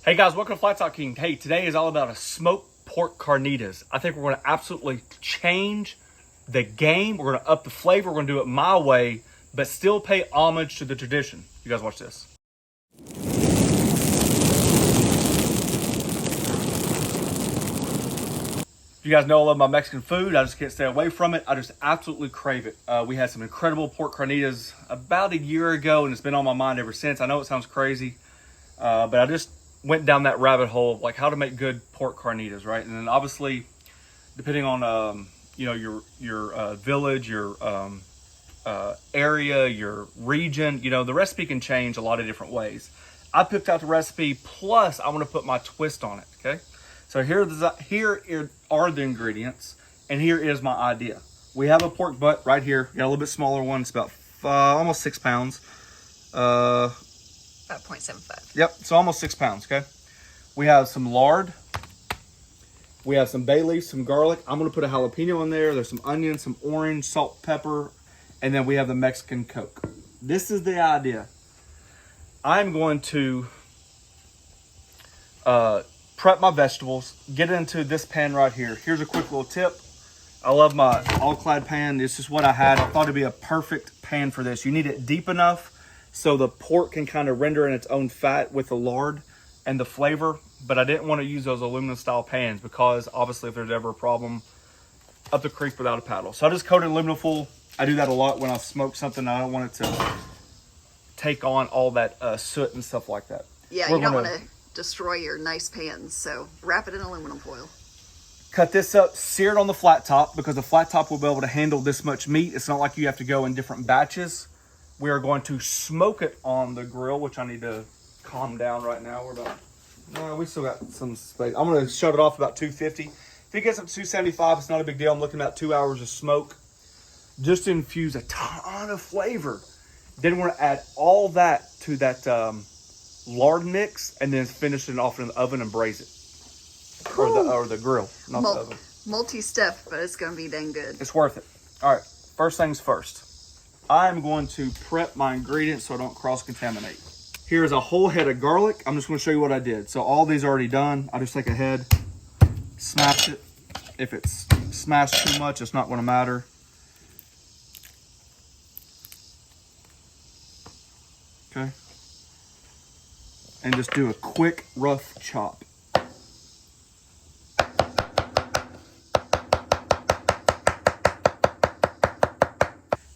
Hey guys, welcome to Flat Top King. Hey, today is all about a smoked pork carnitas. I think we're going to absolutely change the game. We're going to up the flavor. We're going to do it my way, but still pay homage to the tradition. You guys watch this. You guys know I love my Mexican food. I just can't stay away from it. I just absolutely crave it. We had some incredible pork carnitas about a year ago, and it's been on my mind ever since. I know it sounds crazy, but I just went down that rabbit hole of like how to make good pork carnitas, right? And then obviously, depending on your village, your area, your region, the recipe can change a lot of different ways. I picked out the recipe, plus I want to put my twist on it. Okay, so here are the ingredients, and here is my idea. We have a pork butt right here. Got a little bit smaller one. It's about almost 6 pounds. About 0.75. Yep, so almost 6 pounds, okay? We have some lard. We have some bay leaf, some garlic. I'm gonna put a jalapeno in there. There's some onion, some orange, salt, pepper, and then we have the Mexican Coke. This is the idea. I'm going to prep my vegetables, get into this pan right here. Here's a quick little tip. I love my all-clad pan. This is what I had. I thought it'd be a perfect pan for this. You need it deep enough so the pork can kind of render in its own fat with the lard and the flavor, but I didn't want to use those aluminum style pans because obviously if there's ever a problem, up the creek without a paddle. So I just coated aluminum foil. I do that a lot when I smoke something. I don't want it to take on all that soot and stuff like that. Yeah, you don't want to destroy your nice pans, so wrap it in aluminum foil. Cut this up, sear it on the flat top because the flat top will be able to handle this much meat. It's not like you have to go in different batches. We are going to smoke it on the grill, which I need to calm down right now. We still got some space. I'm going to shut it off about 250. If it gets up to 275, it's not a big deal. I'm looking at about 2 hours of smoke. Just to infuse a ton of flavor. Then we're going to add all that to that lard mix and then finish it off in the oven and braise it. Cool. Or the grill, not the oven. Multi-step, but it's going to be dang good. It's worth it. All right, first things first. I'm going to prep my ingredients so I don't cross-contaminate. Here's a whole head of garlic. I'm just going to show you what I did. So all these are already done. I just take a head, smash it. If it's smashed too much, it's not going to matter. Okay. And just do a quick, rough chop.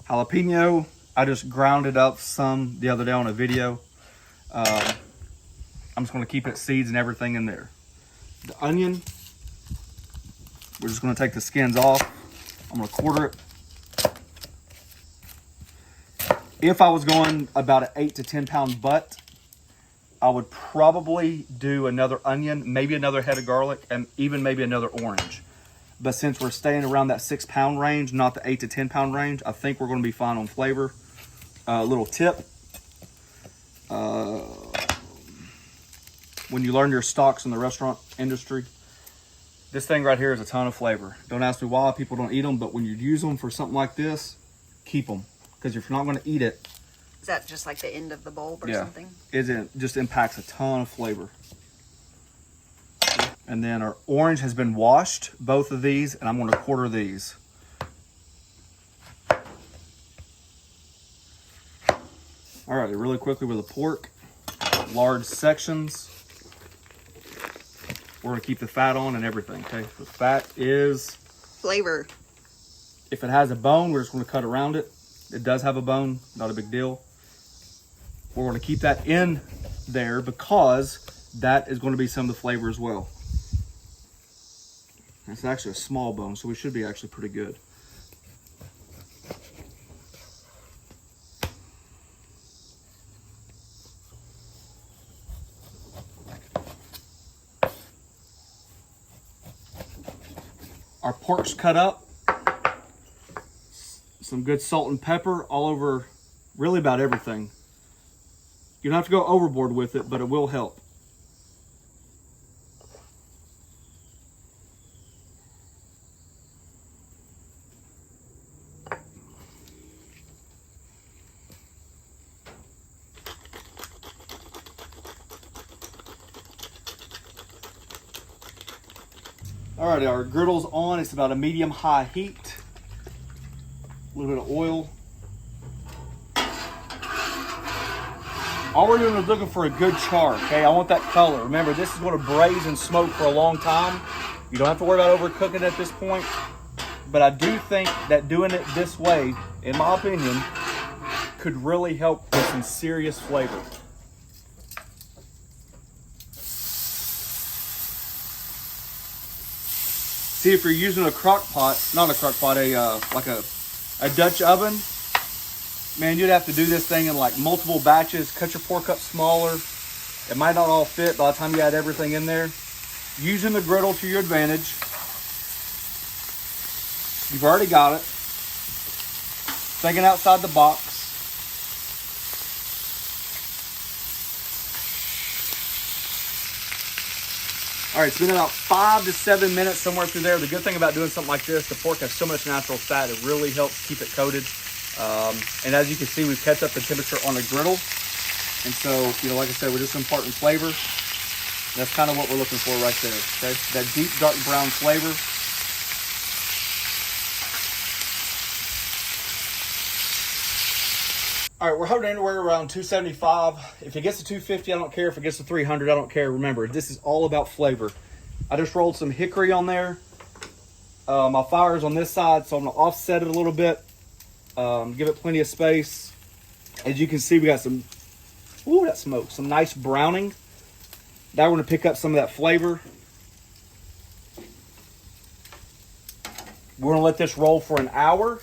Jalapeno, I just grounded up some the other day on a video. I'm just going to keep it seeds and everything in there. The onion, we're just going to take the skins off. I'm going to quarter it. If I was going about an 8 to 10 pound butt, I would probably do another onion, maybe another head of garlic, and even maybe another orange. But since we're staying around that 6 pound range, not the 8 to 10 pound range, I think we're going to be fine on flavor. Little tip. When you learn your stocks in the restaurant industry, this thing right here is a ton of flavor. Don't ask me why people don't eat them, but when you use them for something like this, keep them. Because if you're not going to eat it... Is that just like the end of the bulb or something? It just impacts a ton of flavor. And then our orange has been washed, both of these, and I'm going to quarter these. All right, really quickly with the pork, large sections. We're going to keep the fat on and everything, okay? The fat is... flavor. If it has a bone, we're just going to cut around it. It does have a bone, not a big deal. We're going to keep that in there because that is going to be some of the flavor as well. It's actually a small bone, so we should be actually pretty good. Our pork's cut up. Some good salt and pepper all over really about everything. You don't have to go overboard with it, but it will help. All right, our griddle's on. It's about a medium-high heat. A little bit of oil. All we're doing is looking for a good char, okay? I want that color. Remember, this is going to braise and smoke for a long time. You don't have to worry about overcooking at this point. But I do think that doing it this way, in my opinion, could really help with some serious flavor. See, if you're using a crock pot, not a crock pot, like a Dutch oven, man, you'd have to do this thing in like multiple batches, cut your pork up smaller. It might not all fit by the time you add everything in there. Using the griddle to your advantage. You've already got it. Thinking outside the box. All right, it's been about 5 to 7 minutes, somewhere through there. The good thing about doing something like this, the pork has so much natural fat, it really helps keep it coated. And as you can see, we've kept up the temperature on the griddle. And so, like I said, we're just imparting flavor. That's kind of what we're looking for right there, okay? That deep, dark brown flavor. All right, we're hovering anywhere around 275. If it gets to 250, I don't care. If it gets to 300, I don't care. Remember, this is all about flavor. I just rolled some hickory on there. My fire's on this side, so I'm gonna offset it a little bit. Give it plenty of space. As you can see, we got some, ooh, that smoke, some nice browning. Now we're gonna pick up some of that flavor. We're gonna let this roll for an hour,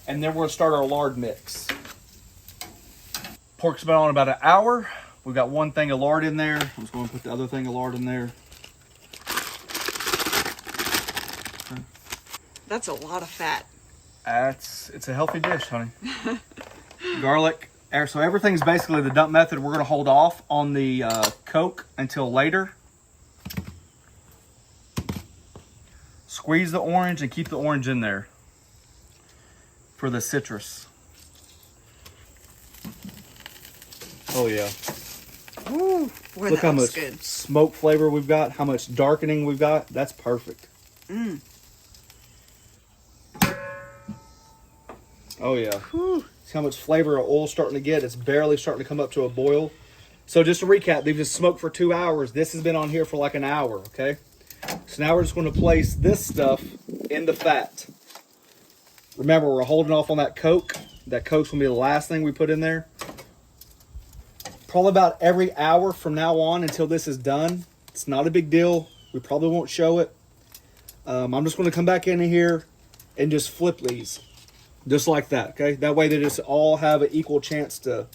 and then we're gonna start our lard mix. Pork's been on about an hour. We've got one thing of lard in there. I'm just going to put the other thing of lard in there. That's a lot of fat. It's a healthy dish, honey. Garlic. So everything's basically the dump method. We're going to hold off on the Coke until later. Squeeze the orange and keep the orange in there for the citrus. Oh yeah. Ooh, boy, look how much good. Smoke flavor we've got, how much darkening we've got. That's perfect. Oh yeah. Whew. See how much flavor our oil's starting to get. It's barely starting to come up to a boil. So just to recap, they've just smoked for 2 hours. This has been on here for like an hour, okay? So now we're just going to place this stuff in the fat. Remember, we're holding off on that Coke. That Coke's going to be the last thing we put in there. Probably about every hour from now on until this is done. It's not a big deal. We probably won't show it. I'm just going to come back in here and just flip these. Just like that, okay? That way they just all have an equal chance to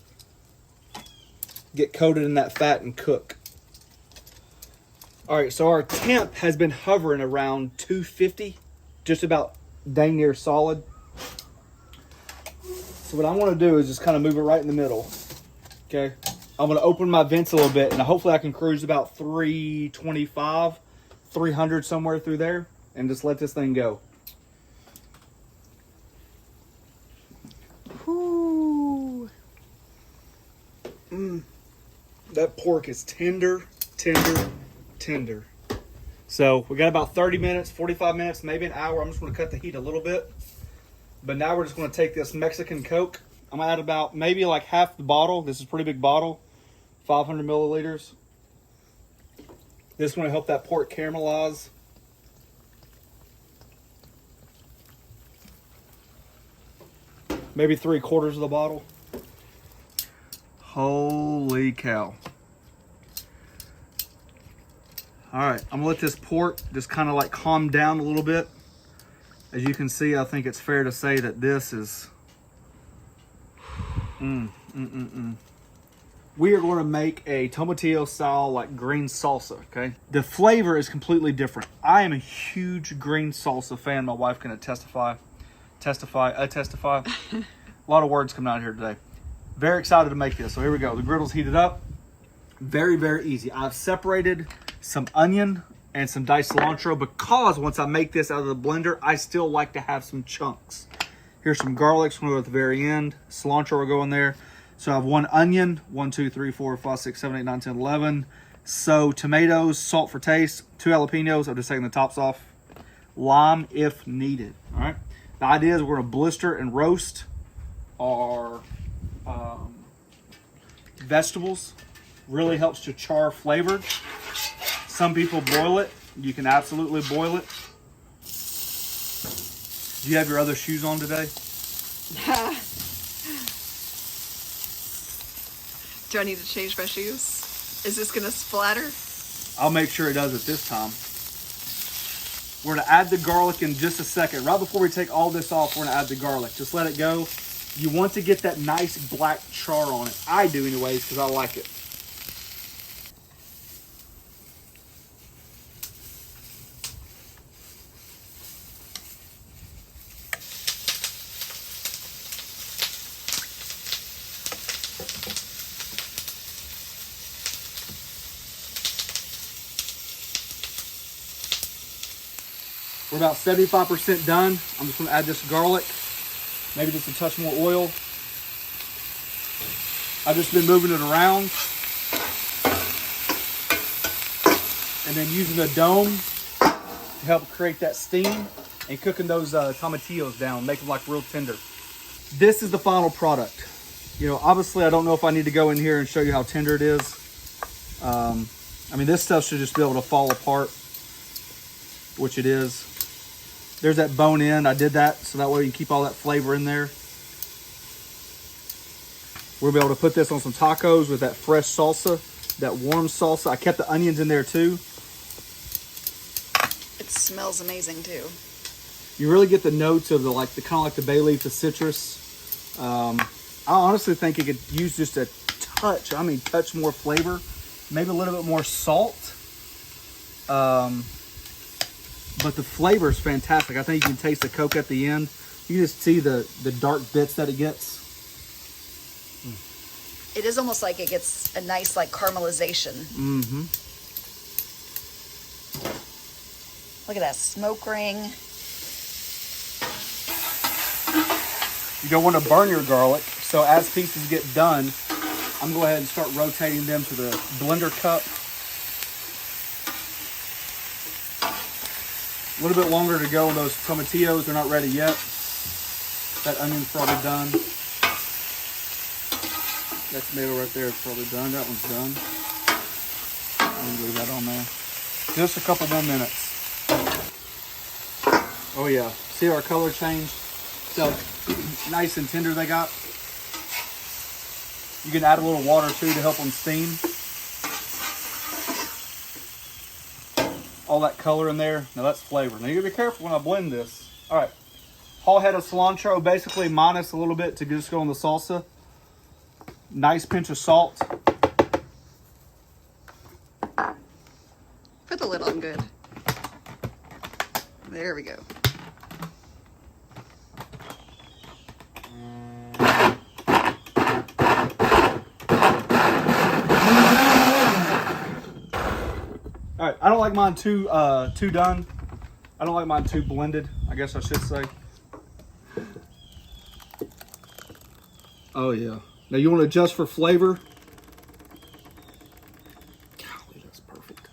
get coated in that fat and cook. All right, so our temp has been hovering around 250, just about dang near solid. So what I want to do is just kind of move it right in the middle, okay? I'm going to open my vents a little bit, and hopefully I can cruise about 325, 300 somewhere through there, and just let this thing go. Ooh. That pork is tender, tender, tender. So we got about 30 minutes, 45 minutes, maybe an hour. I'm just going to cut the heat a little bit. But now we're just going to take this Mexican Coke. I'm going to add about maybe like half the bottle. This is a pretty big bottle, 500 milliliters. This is going to help that pork caramelize. Maybe 3/4 of the bottle. Holy cow. All right, I'm gonna let this pork just kind of like calm down a little bit. As you can see, I think it's fair to say that this is We are going to make a Tomatillo style like green salsa, okay? The flavor is completely different. I am a huge green salsa fan. My wife can testify. A lot of words coming out here today. Very excited to make this. So here we go. The griddle's heated up. Very, very easy. I've separated some onion and some diced cilantro because once I make this out of the blender, I still like to have some chunks. Here's some garlic, going to go at the very end. Cilantro will go in there. So I have 1 onion, 1, 2, 3, 4, 5, 6, 7, 8, 9, 10, 11. So tomatoes, salt for taste, 2 jalapeños. I'm just taking the tops off. Lime if needed. All right. The idea is we're gonna blister and roast our vegetables. Really helps to char flavor. Some people boil it. You can absolutely boil it. Do you have your other shoes on today? Do I need to change my shoes? Is this gonna splatter? I'll make sure it does it this time. We're gonna add the garlic in just a second. Right before we take all this off, we're gonna add the garlic. Just let it go. You want to get that nice black char on it. I do anyways, because I like it. We're about 75% done. I'm just gonna add this garlic, maybe just a touch more oil. I've just been moving it around and then using the dome to help create that steam and cooking those tomatillos down, make them like real tender. This is the final product. You know, obviously I don't know if I need to go in here and show you how tender it is. I mean, this stuff should just be able to fall apart, which it is. There's that bone in. I did that so that way you can keep all that flavor in there. We'll be able to put this on some tacos with that fresh salsa, that warm salsa. I kept the onions in there too. It smells amazing too. You really get the notes of the kind of like the bay leaf, the citrus. I honestly think it could use just a touch. I mean, touch more flavor, maybe a little bit more salt. But the flavor is fantastic. I think you can taste the Coke at the end. You just see the dark bits that it gets. It is almost like it gets a nice like caramelization. Mm-hmm. Look at that smoke ring. You don't want to burn your garlic, so as pieces get done, I'm going to go ahead and start rotating them to the blender cup. A little bit longer to go on those tomatillos. They're not ready yet. That onion's probably done. That tomato right there is probably done. That one's done. I'm going to leave that on there. Just a couple more minutes. Oh yeah. See our color change? So nice and tender they got. You can add a little water too to help them steam. All that color in there. Now that's flavor. Now you gotta be careful when I blend this. All right. Whole head of cilantro, basically minus a little bit to just go on the salsa. Nice pinch of salt. Put the lid on good. There we go. All right, I don't like mine too done. I don't like mine too blended, I guess I should say. Oh yeah. Now you want to adjust for flavor. Golly, that's perfect.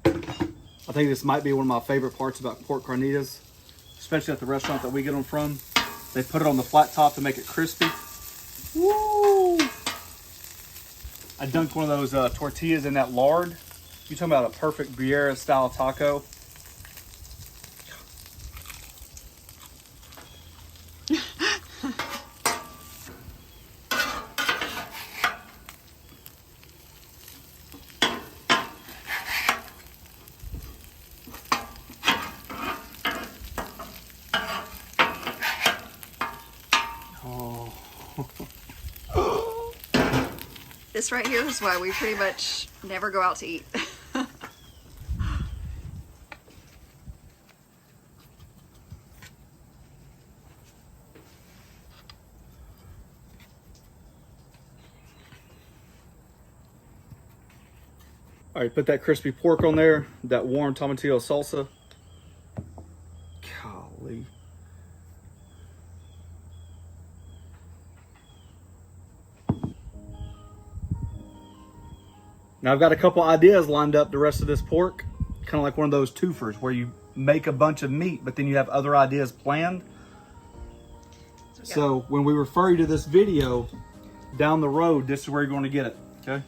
I think this might be one of my favorite parts about pork carnitas, especially at the restaurant that we get them from. They put it on the flat top to make it crispy. Woo! I dunked one of those tortillas in that lard. You're talking about a perfect Briera style taco. Oh. This right here is why we pretty much never go out to eat. All right, put that crispy pork on there, that warm tomatillo salsa. Golly. Now I've got a couple ideas lined up the rest of this pork. Kind of like one of those twofers where you make a bunch of meat, but then you have other ideas planned. So when we refer you to this video down the road, this is where you're going to get it, okay?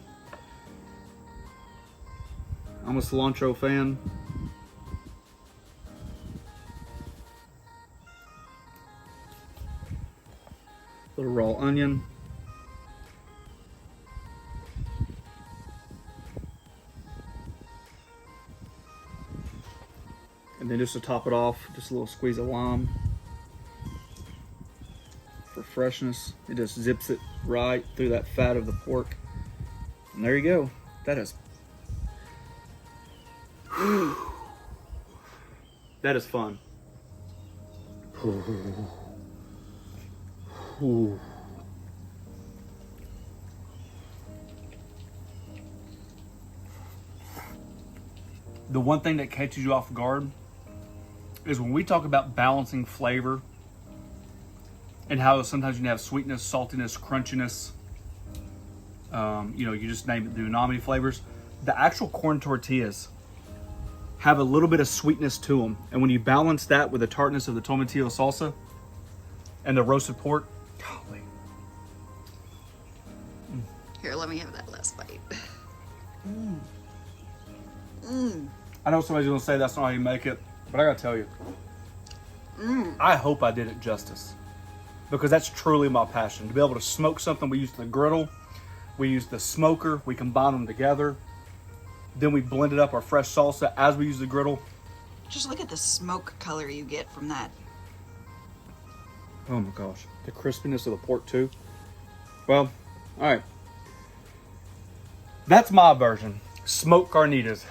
I'm a cilantro fan. Little raw onion. And then just to top it off, just a little squeeze of lime for freshness. It just zips it right through that fat of the pork. And there you go. That is... that is fun. The one thing that catches you off guard is when we talk about balancing flavor and how sometimes you can have sweetness, saltiness, crunchiness, you know, you just name it, the umami flavors. The actual corn tortillas have a little bit of sweetness to them. And when you balance that with the tartness of the Tomatillo Salsa and the roasted pork, golly. Here, let me have that last bite. I know somebody's gonna say that's not how you make it, but I gotta tell you, I hope I did it justice, because that's truly my passion. To be able to smoke something, we use the griddle, we use the smoker, we combine them together, then we blended up our fresh salsa as we use the griddle. Just look at the smoke color you get from that. Oh my gosh, the crispiness of the pork too. Well, all right, that's my version. Smoked carnitas.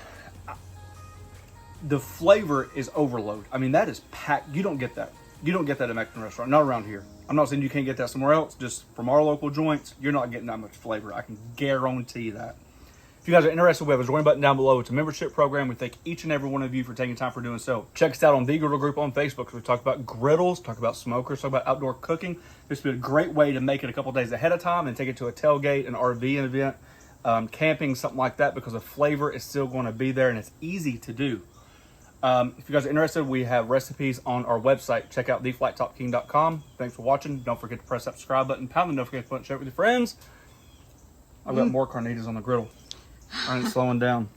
The flavor is overload. I mean, that is packed. You don't get that. You don't get that at a Mexican restaurant, not around here. I'm not saying you can't get that somewhere else. Just from our local joints, you're not getting that much flavor. I can guarantee that. If you guys are interested, we have a join button down below. It's a membership program. We thank each and every one of you for taking time for doing so. Check us out on the Griddle group on Facebook. We talk about griddles, talk about smokers, talk about outdoor cooking. This would be a great way to make it a couple days ahead of time and take it to a tailgate, an RV event, camping, something like that, because the flavor is still going to be there and it's easy to do. If you guys are interested, we have recipes on our website. Check out theflattopking.com. Thanks for watching. Don't forget to press that subscribe button, pound, and don't forget to put it, share it with your friends. I've got more carnitas on the griddle. I ain't slowing down.